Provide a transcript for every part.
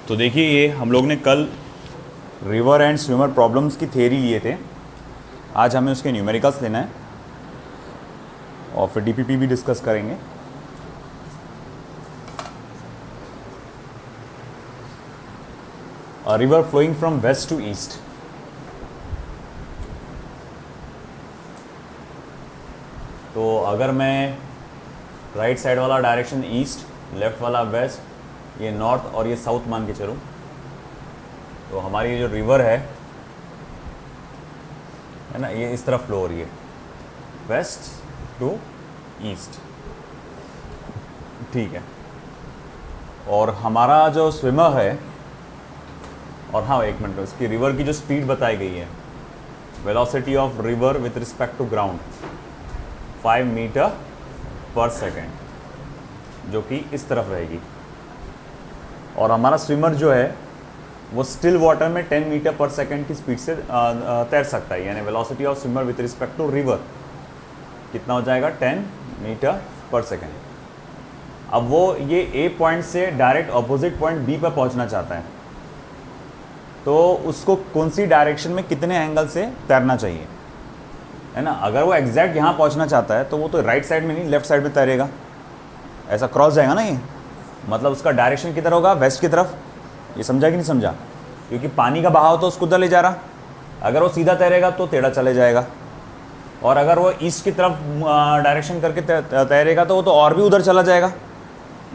तो देखिए, ये हम लोग ने कल रिवर एंड स्विमर प्रॉब्लम्स की थ्योरी लिए थे। आज हमें उसके न्यूमेरिकल्स लेना है और फिर डीपीपी भी डिस्कस करेंगे। A river flowing from west to east. तो अगर मैं राइट साइड वाला डायरेक्शन ईस्ट, लेफ्ट वाला वेस्ट, ये नॉर्थ और ये साउथ मान के चलूँ, तो हमारी ये जो रिवर है ना, ये इस तरफ फ्लो हो रही है, वेस्ट टू ईस्ट। ठीक है। और हमारा जो स्विमर है, और हाँ एक मिनट, इसकी रिवर की जो स्पीड बताई गई है, velocity of river with respect to ground 5 metre per second, जो कि इस तरफ रहेगी। और हमारा स्विमर जो है वो स्टिल वाटर में 10 मीटर पर सेकेंड की स्पीड से तैर सकता है। यानी velocity of swimmer with respect to river कितना हो जाएगा, 10 मीटर पर सेकेंड। अब वो ये ए पॉइंट से डायरेक्ट अपोजिट पॉइंट बी पर पहुंचना चाहता है, तो उसको कौन सी डायरेक्शन में कितने एंगल से तैरना चाहिए, है ना। अगर वो एग्जैक्ट यहाँ पहुँचना चाहता है तो वो तो राइट साइड में नहीं, लेफ्ट साइड में तैरेगा, ऐसा क्रॉस जाएगा ना। ये मतलब उसका डायरेक्शन किधर होगा, वेस्ट की तरफ। ये समझा कि नहीं समझा? क्योंकि पानी का बहाव तो उसको उधर ले जा रहा। अगर वो सीधा तैरेगा तो टेढ़ा चले जाएगा, और अगर वो ईस्ट की तरफ डायरेक्शन करके तैरेगा तो वो तो और भी उधर चला जाएगा।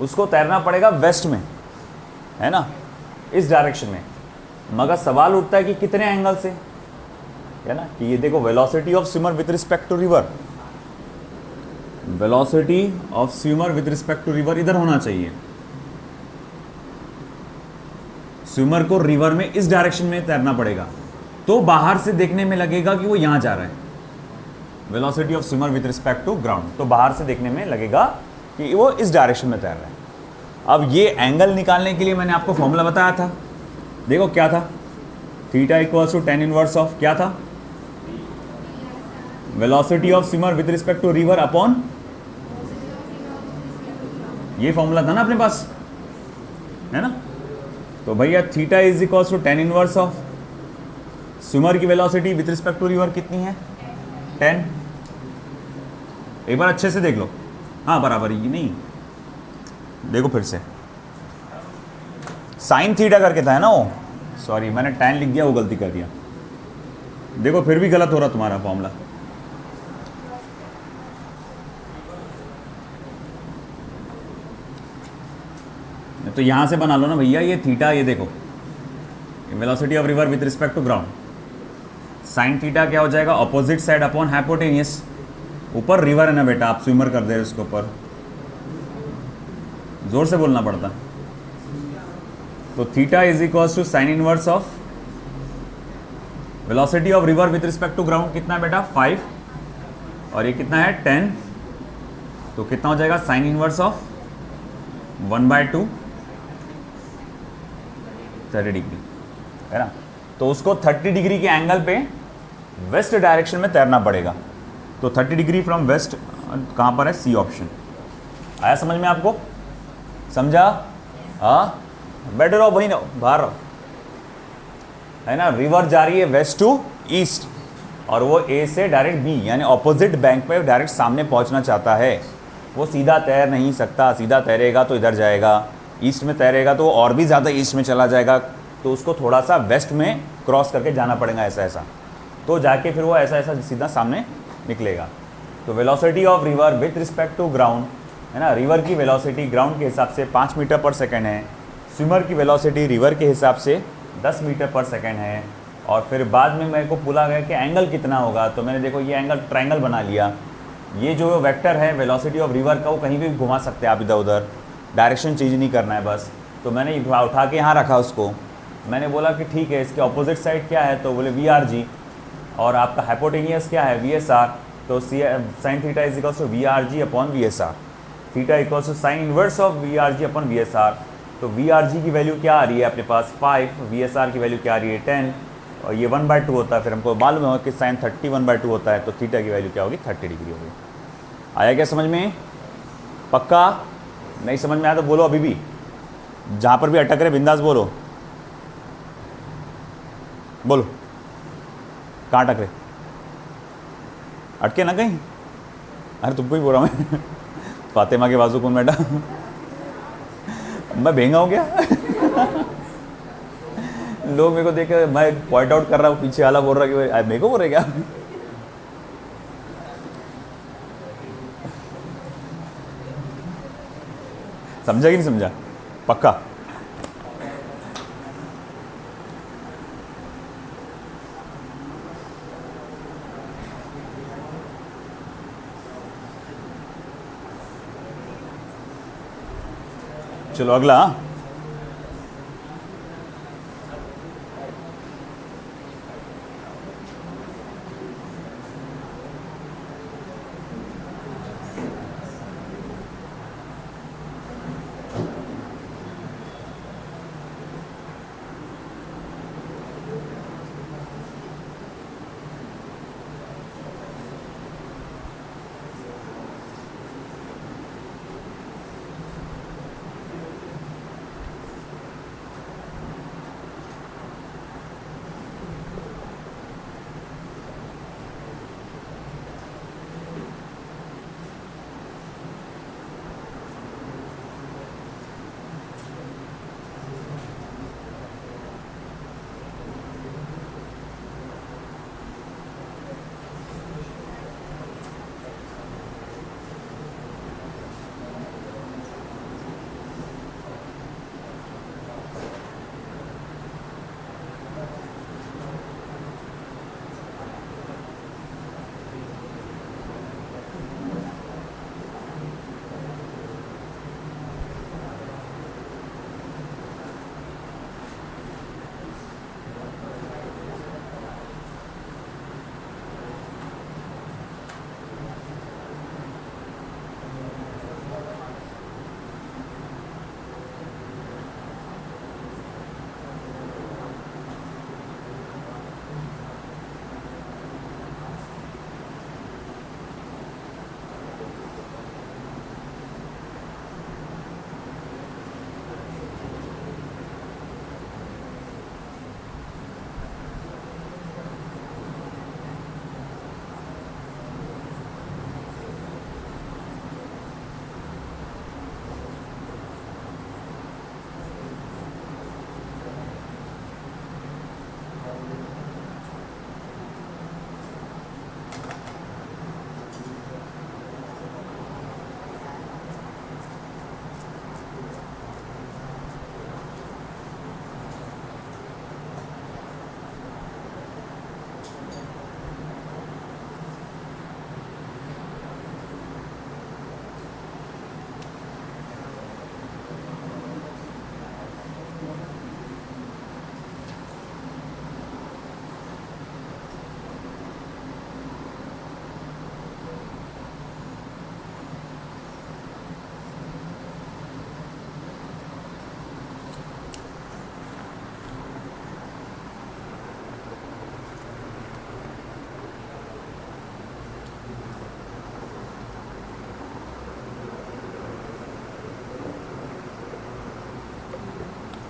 उसको तैरना पड़ेगा वेस्ट में, है ना, इस डायरेक्शन में। मगर सवाल उठता है कि कितने एंगल से, है ना। कि ये देखो, velocity of swimmer with respect to river, velocity of swimmer with respect to river इधर होना चाहिए। स्विमर को रिवर में इस डायरेक्शन में तैरना पड़ेगा, तो बाहर से देखने में लगेगा कि वो यहां जा रहा है। Velocity of swimmer with respect to ground, तो बाहर से देखने में लगेगा कि वो इस डायरेक्शन में तैर रहा है। अब ये एंगल निकालने के लिए मैंने आपको फॉर्मूला बताया था, देखो क्या था, theta equals to tan inverse of क्या था, velocity of swimmer with respect to river upon, ये फॉर्मूला था ना अपने पास, है ना। तो भैया theta is equals to tan inverse of swimmer की velocity with respect to river कितनी है, 10। एक बार अच्छे से देख लो, हाँ बराबर ही नहीं, देखो फिर से साइन थीटा करके था, है ना वो, सॉरी मैंने tan लिख दिया, वो गलती कर दिया। देखो फिर भी गलत हो रहा तुम्हारा फॉर्मूला। तो यहां से बना लो ना भैया, ये थीटा, ये देखो velocity of river with respect to ground, sine theta क्या हो जाएगा, अपोजिट साइड अपॉन हाइपोटेनियस। ऊपर रिवर है ना बेटा, आप स्विमर कर दे रहे उसके ऊपर, जोर से बोलना पड़ता। तो theta is equals to sine inverse of velocity of river with respect to ground कितना है बेटा, 5, और ये कितना है, 10। तो कितना हो जाएगा, साइन इनवर्स ऑफ 1/2 30 डिग्री, है ना। तो उसको 30 डिग्री के एंगल पे वेस्ट डायरेक्शन में तैरना पड़ेगा। तो 30 डिग्री फ्रॉम वेस्ट कहाँ पर है, सी ऑप्शन। आया समझ में आपको, समझा? हाँ, बैठे रहो वहीं रहो, बाहर रहो, है ना। रिवर जा रही है वेस्ट टू ईस्ट, और वो ए से डायरेक्ट बी यानी ऑपोजिट बैंक पे डायरेक्ट सामने पहुंचना चाहता है। वो सीधा तैर नहीं सकता, सीधा तैरेगा तो इधर जाएगा, ईस्ट में तैरेगा तो और भी ज़्यादा ईस्ट में चला जाएगा। तो उसको थोड़ा सा वेस्ट में क्रॉस करके जाना पड़ेगा, ऐसा ऐसा, तो जाके फिर वो ऐसा ऐसा सीधा सामने निकलेगा। तो velocity of river with respect to ground, है ना, रिवर की वेलोसिटी ग्राउंड के हिसाब से 5 मीटर पर सेकेंड है, स्विमर की वेलोसिटी रिवर के हिसाब से 10 मीटर पर सेकेंड है। और फिर बाद में मेरे को बोला गया कि एंगल कितना होगा, तो मैंने देखो ये एंगल ट्रायंगल बना लिया। ये जो वेक्टर है वेलोसिटी ऑफ रिवर का, वो कहीं भी घुमा सकते हैं आप, इधर उधर, डायरेक्शन चेंज नहीं करना है बस। तो मैंने उठा के यहाँ रखा उसको, मैंने बोला कि ठीक है, इसके ऑपोजिट साइड क्या है, तो बोले VRG, और आपका हाइपोटेनियस क्या है, VSR। तो sine theta is equals to VRG upon VSR, theta equals to sine inverse of VRG upon VSR। तो VRG की वैल्यू क्या आ रही है अपने पास, 5, VSR की वैल्यू क्या आ रही है, 10, और ये 1/2 होता है। फिर हमको मालूम है कि साइन 30 1/2 होता है, तो थीटा की वैल्यू क्या होगी, 30 डिग्री होगी। आया क्या समझ में? पक्का? नहीं समझ में आया तो बोलो अभी भी, जहाँ पर भी अटक रहे बिंदास बोलो। बोलो कहाँ अटक रहे? अटके ना कहीं? अरे तुमको ही बोल रहा मैं। फातिमा के बाजू कौन बैठा? मैं भेंगा हूँ क्या? लोग मेरे को देख के मैं पॉइंट आउट कर रहा हूँ, पीछे वाला बोल रहा कि मेरे को बोल रहे क्या? समझा कि नहीं समझा? पक्का? चलो अगला।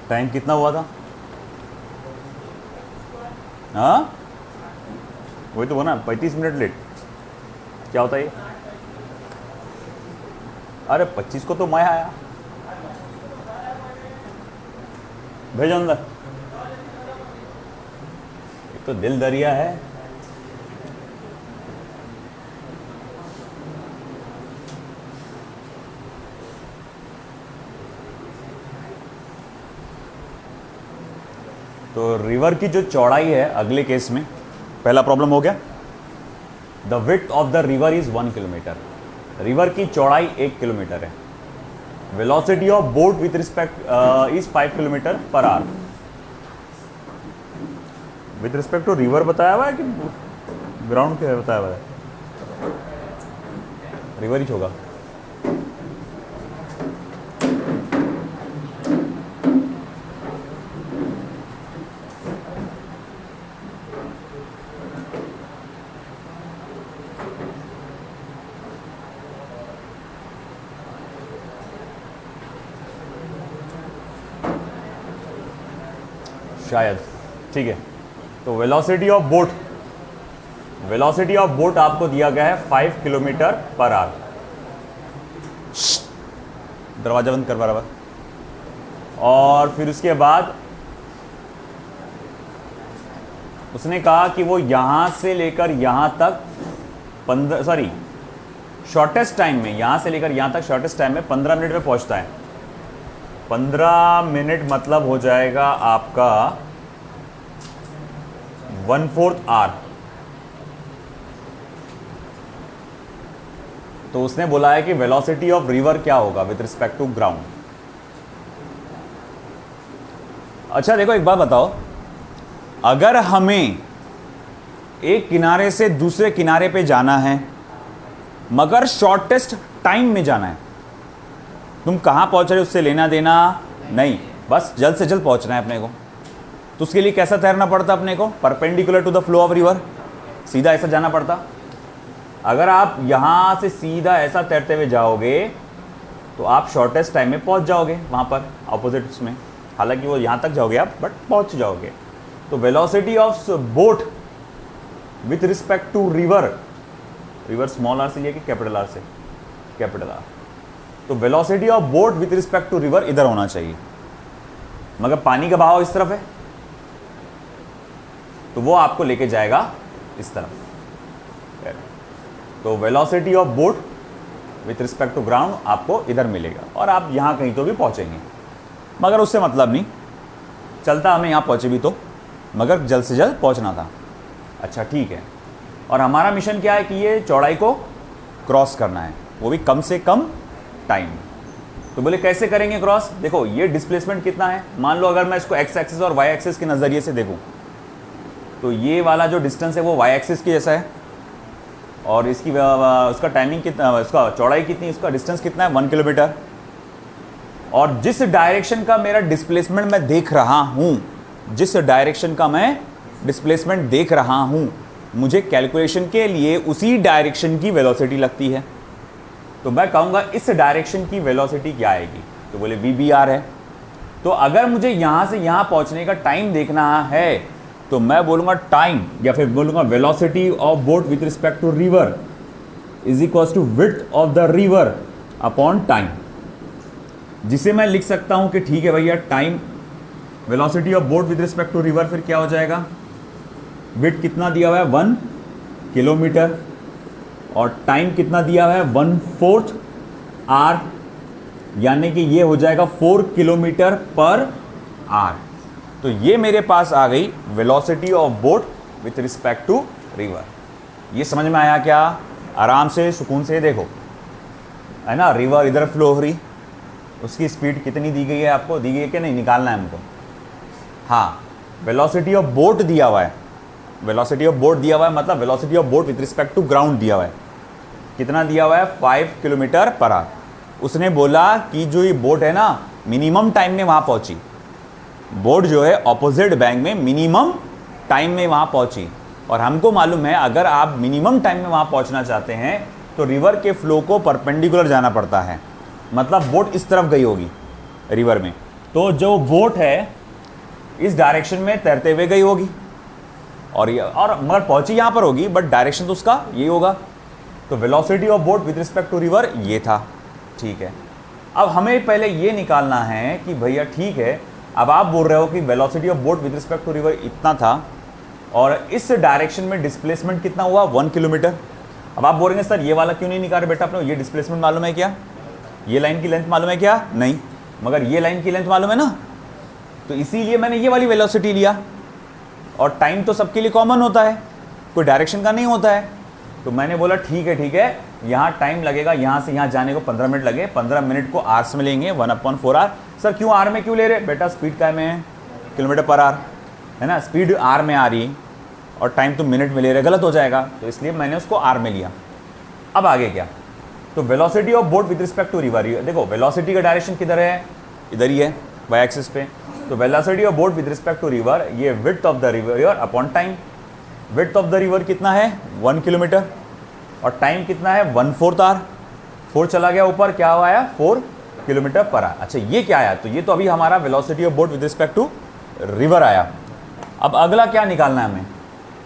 टाइम कितना हुआ था? हाँ वही तो बोला 35 मिनट लेट। क्या होता है ये? अरे 25 को तो मैं आया। भेजो अंदर। एक तो दिल दरिया है। तो रिवर की जो चौड़ाई है अगले केस में, पहला प्रॉब्लम हो गया, the width of the river is 1 kilometre. River की चौड़ाई 1 किलोमीटर है। Velocity of boat with respect is 5 kilometre per hour. With respect to river बताया हुआ है कि ग्राउंड के बताया हुआ है? रिवर ही होगा। शायद। ठीक है तो वेलोसिटी ऑफ बोट आपको दिया गया है 5 किलोमीटर पर आवर। दरवाजा बंद कर बराबर। और फिर उसके बाद उसने कहा कि वो यहां से लेकर यहां तक शॉर्टेस्ट टाइम में, यहां से लेकर यहां तक शॉर्टेस्ट टाइम में 15 मिनट में पहुंचता है। 15 मिनट मतलब हो जाएगा आपका 1/4 आवर। तो उसने बोला है कि वेलोसिटी ऑफ रिवर क्या होगा विथ रिस्पेक्ट टू ग्राउंड। अच्छा देखो एक बात बताओ, अगर हमें एक किनारे से दूसरे किनारे पे जाना है मगर शॉर्टेस्ट टाइम में जाना है, तुम कहां पहुंच रहे हो उससे लेना देना नहीं, बस जल्द से जल्द पहुंचना है अपने को। तो उसके लिए कैसा तैरना पड़ता अपने को? Perpendicular to the flow of river, सीधा ऐसा जाना पड़ता। अगर आप यहां से सीधा ऐसा तैरते हुए जाओगे तो आप शॉर्टेस्ट टाइम में पहुंच जाओगे वहां पर ऑपोजिट्स में, हालांकि वो यहां तक जाओगे आप बट पहुंच जाओगे। तो velocity of boat with respect to river small R से लिया कि कैपिटल आर से? Capital R. तो velocity of boat with respect to river इधर होना चाहिए, मगर पानी का बहाव इस तरफ है तो वो आपको लेके जाएगा इस तरफ। तो velocity of boat with respect to ground आपको इधर मिलेगा और आप यहां कहीं तो भी पहुंचेंगे, मगर उससे मतलब नहीं, चलता हमें यहां पहुंचे भी तो, मगर जल्द से जल्द पहुंचना था। अच्छा ठीक है, और हमारा मिशन क्या है कि ये चौड़ाई को क्रॉस करना है, वो भी कम से कम टाइम। तो बोले कैसे करेंगे क्रॉस? देखो ये डिस्प्लेसमेंट कितना है, मान लो अगर मैं इसको एक्स एक्सिस और वाई एक्सिस के नज़रिए से देखूं तो ये वाला जो डिस्टेंस है वो वाई एक्सिस की जैसा है और इसकी उसका टाइमिंग कितना, उसका चौड़ाई कितनी, इसका डिस्टेंस कितना है 1 किलोमीटर। और जिस डायरेक्शन का मेरा डिस्प्लेसमेंट मैं देख रहा हूं, जिस डायरेक्शन का मैं डिस्प्लेसमेंट देख रहा हूं, मुझे कैलकुलेशन के लिए उसी डायरेक्शन की वेलोसिटी लगती है। तो मैं कहूँगा इस डायरेक्शन की वेलोसिटी क्या आएगी? तो बोले VBR है। तो अगर मुझे यहाँ से यहाँ पहुँचने का टाइम देखना है तो मैं बोलूँगा टाइम, या फिर बोलूँगा velocity of boat with respect to river is equals to width of the river upon time, जिसे मैं लिख सकता हूँ कि ठीक है भैया time velocity of boat with respect to river फिर क्या हो जाएगा, विड्थ कितना दिया हुआ है 1 किलोमीटर और टाइम कितना दिया हुआ है 1/4 आवर, यानी कि ये हो जाएगा 4 किलोमीटर पर आवर। तो ये मेरे पास आ गई velocity of boat with respect to river. ये समझ में आया क्या? आराम से सुकून से देखो, है ना, रिवर इधर फ्लो हो रही, उसकी स्पीड कितनी दी गई है आपको, दी गई है कि नहीं, निकालना है हमको। हाँ, वेलोसिटी ऑफ बोट दिया हुआ है, वेलोसिटी ऑफ बोट दिया हुआ है, मतलब velocity of boat with respect to ground दिया हुआ है। कितना दिया हुआ है 5 किलोमीटर पर आवर। उसने बोला कि जो ये बोट है ना मिनिमम टाइम में वहाँ पहुँची, बोट जो है ऑपोजिट बैंक में मिनिमम टाइम में वहाँ पहुँची। और हमको मालूम है अगर आप मिनिमम टाइम में वहाँ पहुँचना चाहते हैं तो रिवर के फ्लो को परपेंडिकुलर जाना पड़ता है, मतलब बोट इस तरफ गई होगी रिवर में, तो जो बोट है इस डायरेक्शन में तैरते हुए गई होगी और मगर पहुंची यहाँ पर होगी बट डायरेक्शन तो उसका यही होगा। तो velocity of boat with respect to river ये था, ठीक है। अब हमें पहले ये निकालना है कि भैया ठीक है, अब आप बोल रहे हो कि velocity of boat with respect to river इतना था और इस डायरेक्शन में डिस्प्लेसमेंट कितना हुआ 1 किलोमीटर। अब आप बोलेंगे सर ये वाला क्यों नहीं निकाले बेटा आपने, ये डिस्प्लेसमेंट मालूम है क्या, ये लाइन की लेंथ मालूम है क्या? नहीं, मगर ये लाइन की लेंथ मालूम है ना, तो इसीलिए मैंने ये वाली वेलोसिटी लिया। और टाइम तो सबके लिए कॉमन होता है, कोई डायरेक्शन का नहीं होता है। तो मैंने बोला ठीक है, यहाँ टाइम लगेगा, यहाँ से यहाँ जाने को 15 मिनट लगे, 15 मिनट को आवर्स में लेंगे 1/4 आवर। सर क्यों आर में क्यों ले रहे बेटा, स्पीड काय में है किलोमीटर पर आवर, है ना, स्पीड आर में आ रही और टाइम तो मिनट में ले रहे, गलत हो जाएगा, तो इसलिए मैंने उसको आर में लिया। अब आगे क्या, तो velocity of boat with respect to river, देखो वेलोसिटी का डायरेक्शन किधर है, इधर ही है वाई एक्सिस पे। तो velocity of boat with respect to river, ये width of the river upon time. Width of the river कितना है 1 किलोमीटर और टाइम कितना है 1/4 आवर। 4 चला गया ऊपर, क्या हुआ है 4 किलोमीटर पर आवर। अच्छा ये क्या आया, तो ये तो अभी हमारा velocity of boat with respect to river आया। अब अगला क्या निकालना है हमें?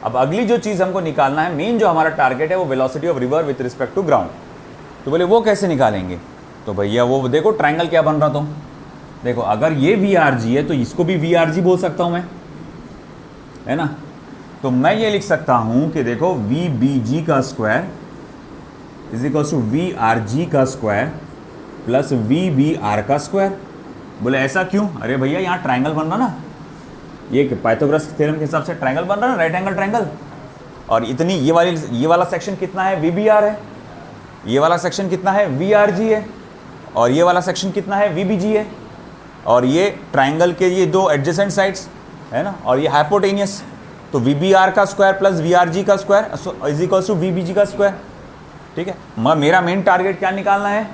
अब अगली जो चीज़ हमको निकालना है, मेन जो हमारा टारगेट है वो velocity of river with respect to ground. तो बोले वो कैसे निकालेंगे? तो भैया वो देखो ट्रायंगल क्या बन रहा था। देखो अगर ये वी आर जी है तो इसको भी वी आर जी बोल सकता हूँ मैं, है ना। तो मैं ये लिख सकता हूँ कि देखो वी बी जी का square is equal to V R G का square plus V B R का स्क्वायर। बोले ऐसा क्यों? अरे भैया यहाँ ट्रायंगल बन रहा ना, ये पाइथागोरस थ्योरम के हिसाब से ट्रायंगल बन रहा है ना, राइट एंगल ट्रायंगल। और इतनी ये वाला सेक्शन कितना है? वी बी आर है। ये वाला सेक्शन कितना है? वी आर जी है। और ये वाला सेक्शन कितना है? वी बी जी है। और ये ट्रायंगल के ये दो एडजेसेंट साइड्स है ना, और ये हाइपोटेनियस। तो वी बी आर का square plus V R G का square is equal to V B G का स्क्वायर। ठीक है, मेरा मेन टारगेट क्या निकालना है?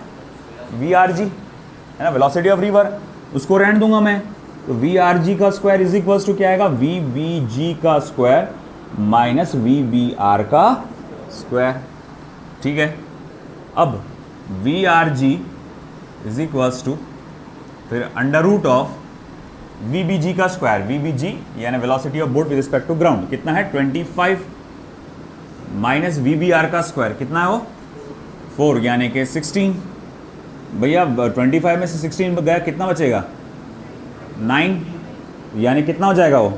वी आर जी है ना, वेलोसिटी ऑफ रिवर, उसको रहने दूंगा मैं। तो वी आर जी का स्क्वायर इज इक्वल टू क्या आएगा? वी बी जी का square minus V B R का स्क्वायर। ठीक है, अब V R G is equals to फिर under root of V B G का स्क्वायर, वी बी जी यानी velocity of boat with respect to ground कितना है? 25 माइनस वी बी आर का स्क्वायर कितना है वो? 4 यानी कि 16। भैया 25 में से 16 गया, कितना बचेगा? 9 यानी कितना हो जाएगा वो?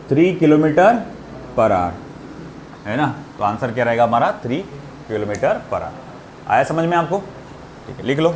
3 किलोमीटर पर आवर है ना। तो आंसर क्या रहेगा हमारा? 3 किलोमीटर पर आवर। आया समझ में आपको? ठीक है, लिख लो।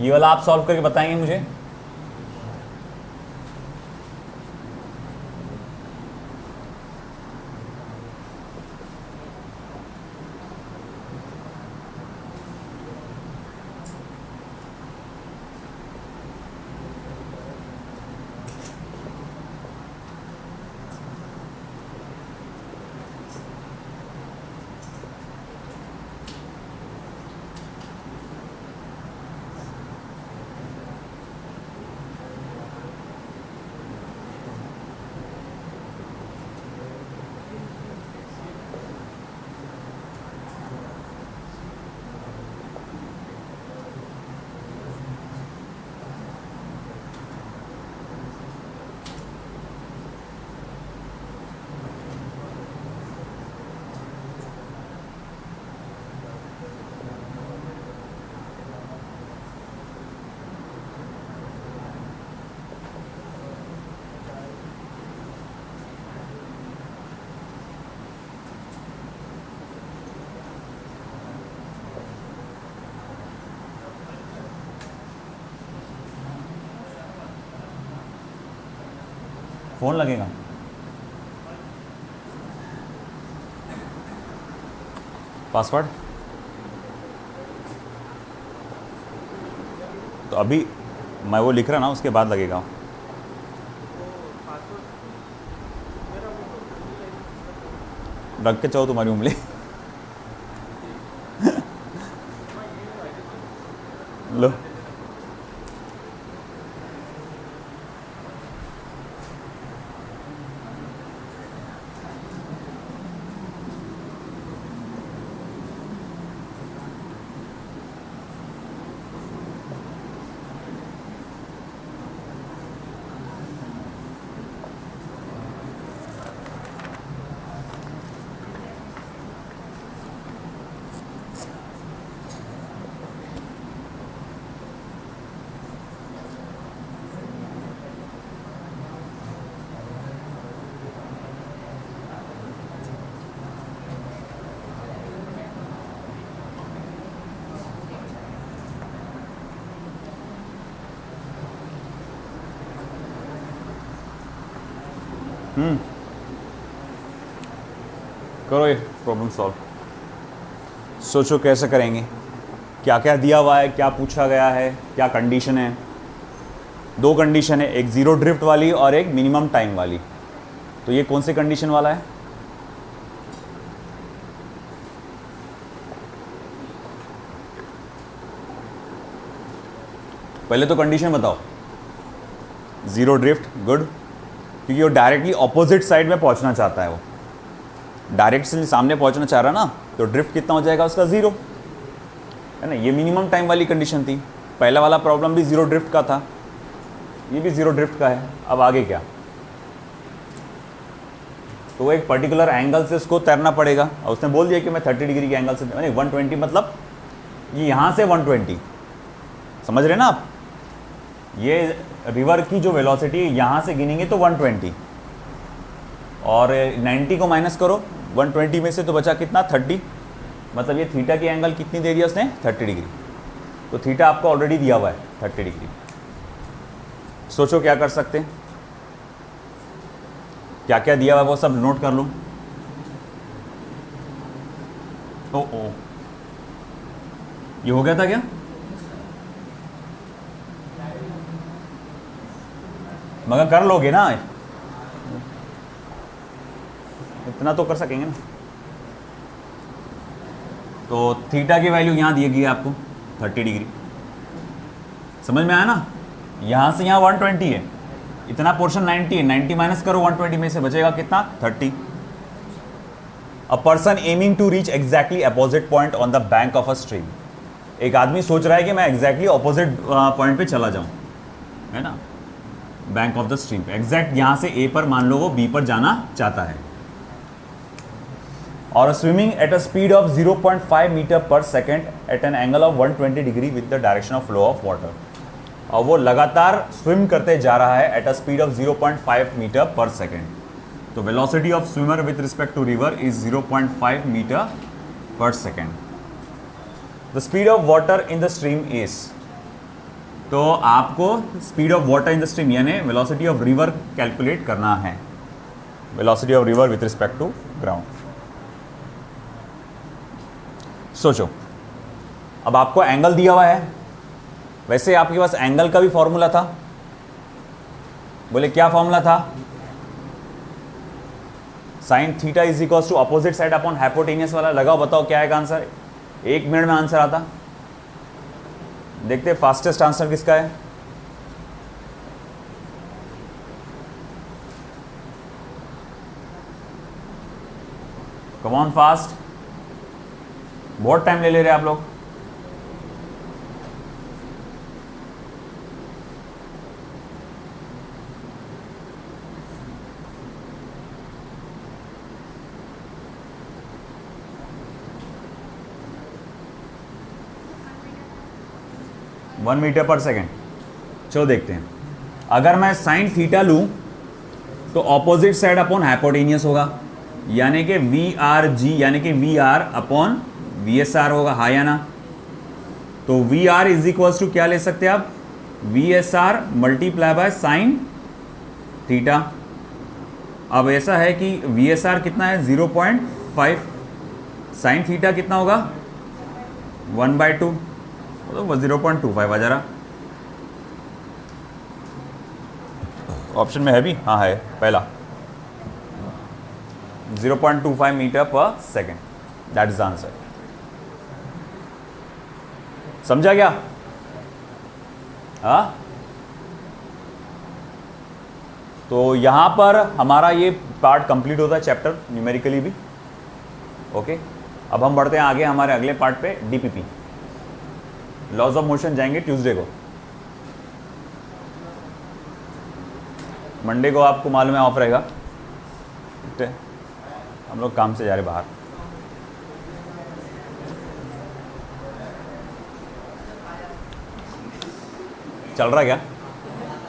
ये वाला आप सॉल्व करके बताएंगे मुझे? फोन लगेगा। पासवर्ड तो अभी मैं वो लिख रहा ना, उसके बाद लगेगा। रख के चाहो तुम्हारी उंगली लो। करो ये प्रॉब्लम सॉल्व। सोचो कैसे करेंगे, क्या क्या दिया हुआ है, क्या पूछा गया है, क्या कंडीशन है। दो कंडीशन है, एक ज़ीरो ड्रिफ्ट वाली और एक मिनिमम टाइम वाली। तो ये कौन सी कंडीशन वाला है? पहले तो कंडीशन बताओ। ज़ीरो ड्रिफ्ट, गुड, क्योंकि वो डायरेक्टली ऑपोजिट साइड में पहुंचना चाहता है। वो डायरेक्ट से सामने पहुंचना चाह रहा ना, तो ड्रिफ्ट कितना हो जाएगा उसका? ज़ीरो, है ना। ये मिनिमम टाइम वाली कंडीशन थी। पहला वाला प्रॉब्लम भी ज़ीरो ड्रिफ्ट का था, ये भी ज़ीरो ड्रिफ्ट का है। अब आगे क्या? तो वो एक पर्टिकुलर एंगल से उसको तैरना पड़ेगा, और उसने बोल दिया कि मैं 30 डिग्री के एंगल से, नहीं 120, मतलब ये यहाँ से 120, समझ रहे ना आप? ये रिवर की जो वेलोसिटी यहाँ से गिनेंगे तो 120, और 90 को माइनस करो 120 में से, तो बचा कितना? 30। मतलब ये थीटा की एंगल कितनी दे दिया उसने? 30 डिग्री। तो थीटा आपको ऑलरेडी दिया हुआ है 30 डिग्री। सोचो क्या कर सकते हैं, क्या क्या दिया हुआ है वो सब नोट कर लो। ओ ये हो गया था क्या? मगर कर लोगे ना, इतना तो कर सकेंगे ना। तो थीटा की वैल्यू यहाँ दी गई है आपको 30 डिग्री, समझ में आया ना? यहाँ से यहाँ 120 है, इतना पोर्शन 90 है, 90 माइनस करो 120 में से, बचेगा कितना? 30। A person aiming to reach exactly opposite point on the bank of a stream. एक आदमी सोच रहा है कि मैं एग्जैक्टली ऑपोजिट पॉइंट पे चला जाऊं, है ना, बैंक ऑफ द स्ट्रीम पे। एग्जैक्ट यहाँ से ए पर, मान लो वो बी पर जाना चाहता है, और swimming at a speed of 0.5 meter per second at an angle of 120 degree with the direction of flow of water. और वो लगातार स्विम करते जा रहा है at a speed of 0.5 meter per second. तो velocity of swimmer with respect to river is 0.5 meter per second. The speed of water in the stream is, तो आपको speed of water in the stream यानी velocity of river calculate करना है, velocity of river with respect to ground. सोचो, अब आपको angle दिया हुआ है, वैसे आपके पास एंगल का भी फॉर्मूला था। बोले क्या फॉर्मूला था? Sine theta is equal to opposite side upon hypotenuse वाला। लगाओ, बताओ क्या है आंसर? 1 मिनट में आंसर आता। देखते फास्टेस्ट आंसर किसका है। कम ऑन फास्ट, बहुत टाइम ले रहे हैं आप लोग। One metre per second. चलो देखते हैं, अगर मैं साइन थीटा लूं तो ऑपोजिट साइड अपॉन हाइपोटेनियस होगा, यानी कि वी आर जी, यानी कि V R upon V S R होगा, हाँ या ना? तो V R is equal to क्या ले सकते हैं आप? V S R multiply by sine theta. अब ऐसा है कि वी एस आर कितना है? 0.5, साइन थीटा कितना होगा? 1/2, तो 0.25 आ जा रहा। ऑप्शन में है भी, हाँ है पहला, 0.25 metre per second, that is answer. समझा क्या? हाँ, तो यहां पर हमारा ये पार्ट कंप्लीट होता है, चैप्टर न्यूमेरिकली भी। ओके, अब हम बढ़ते हैं आगे हमारे अगले पार्ट पे, डीपीपी, लॉज ऑफ मोशन जाएंगे ट्यूसडे को। मंडे को आपको मालूम है ऑफ रहेगा, ठीक है, हम लोग काम से जा रहे बाहर। चल रहा क्या?